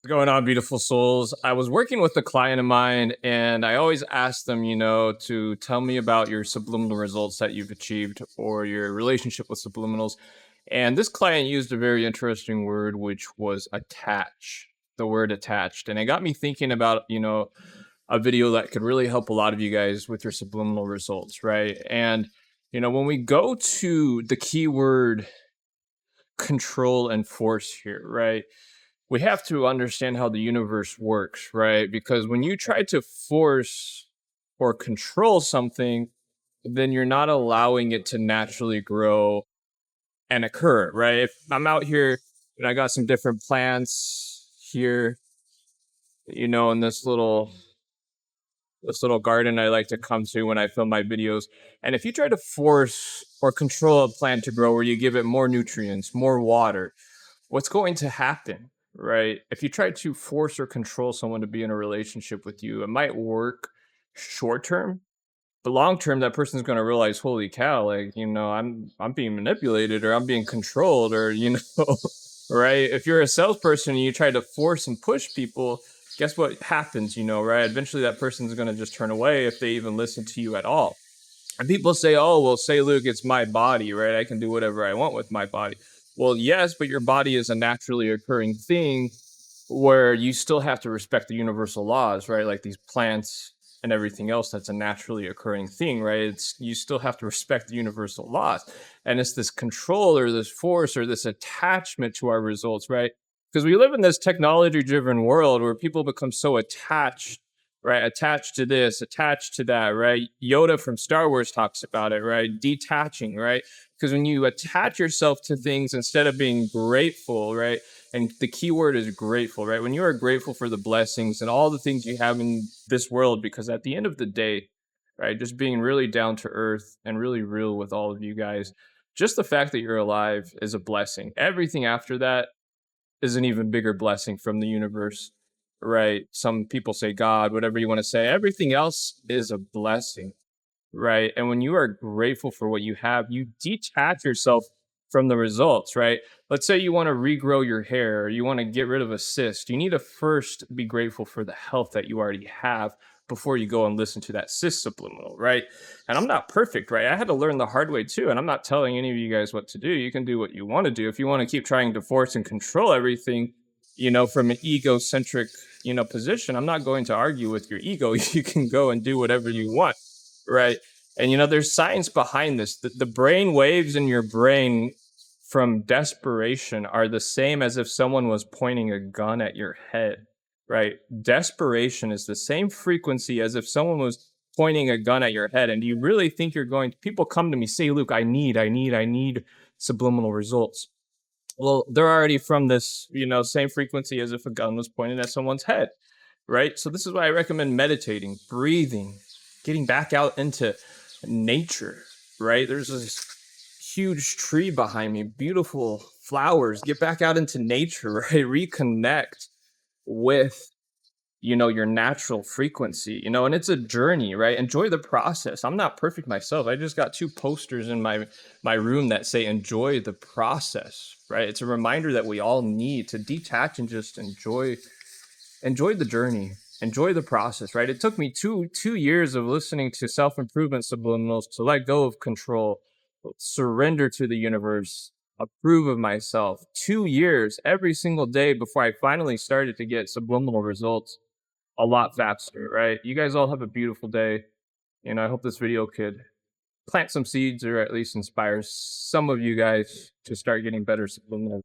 What's going on, beautiful souls? I was working with a client of mine, and I always ask them, to tell me about your subliminal results that you've achieved or your relationship with subliminals. And this client used a very interesting word, which was attach, the word attached. And it got me thinking about, a video that could really help a lot of you guys with your subliminal results, right? And, when we go to the keyword control and force here, right? We have to understand how the universe works, right? Because when you try to force or control something, then you're not allowing it to naturally grow and occur, right? If I'm out here and I got some different plants here, in this little garden I like to come to when I film my videos. And if you try to force or control a plant to grow, where you give it more nutrients, more water, what's going to happen, right? If you try to force or control someone to be in a relationship with you, it might work short term, but long term, that person's going to realize, holy cow, like, I'm being manipulated, or I'm being controlled, or right? If you're a salesperson and you try to force and push people, guess what happens, right? Eventually, that person's going to just turn away if they even listen to you at all. And people say, oh, well, say, Luke, it's my body, right? I can do whatever I want with my body. Well, yes, but your body is a naturally occurring thing where you still have to respect the universal laws, right? Like these plants and everything else, that's a naturally occurring thing, right? It's you still have to respect the universal laws. And it's this control or this force or this attachment to our results, right? Because we live in this technology driven world where people become so attached, right? Attached to this, attached to that, right? Yoda from Star Wars talks about it, right? Detaching, right? Because when you attach yourself to things instead of being grateful, right? And the key word is grateful, right? When you are grateful for the blessings and all the things you have in this world, because at the end of the day, right, just being really down to earth and really real with all of you guys, just the fact that you're alive is a blessing. Everything after that is an even bigger blessing from the universe, right? Some people say God, whatever you want to say. Everything else is a blessing, right? And when you are grateful for what you have, you detach yourself from the results, right? Let's say you want to regrow your hair, or you want to get rid of a cyst. You need to first be grateful for the health that you already have before you go and listen to that cyst subliminal, right? And I'm not perfect, right? I had to learn the hard way too. And I'm not telling any of you guys what to do. You can do what you want to do. If you want to keep trying to force and control everything, from an egocentric, position, I'm not going to argue with your ego. You can go and do whatever you want, right? And there's science behind this. The brain waves in your brain from desperation are the same as if someone was pointing a gun at your head, right? Desperation is the same frequency as if someone was pointing a gun at your head. And do you really think you're going to, people come to me, say, Luke, I need subliminal results. Well, they're already from this, same frequency as if a gun was pointed at someone's head, right? So this is why I recommend meditating, breathing, getting back out into nature, right? There's this huge tree behind me, beautiful flowers. Get back out into nature, right? Reconnect with your natural frequency, and it's a journey, right? Enjoy the process. I'm not perfect myself. I just got two posters in my room that say enjoy the process, right? It's a reminder that we all need to detach and just enjoy the journey, enjoy the process, right? It took me two years of listening to self-improvement subliminals to let go of control, surrender to the universe, approve of myself. 2 years every single day before I finally started to get subliminal results a lot faster, right? You guys all have a beautiful day. I hope this video could plant some seeds or at least inspire some of you guys to start getting better subliminal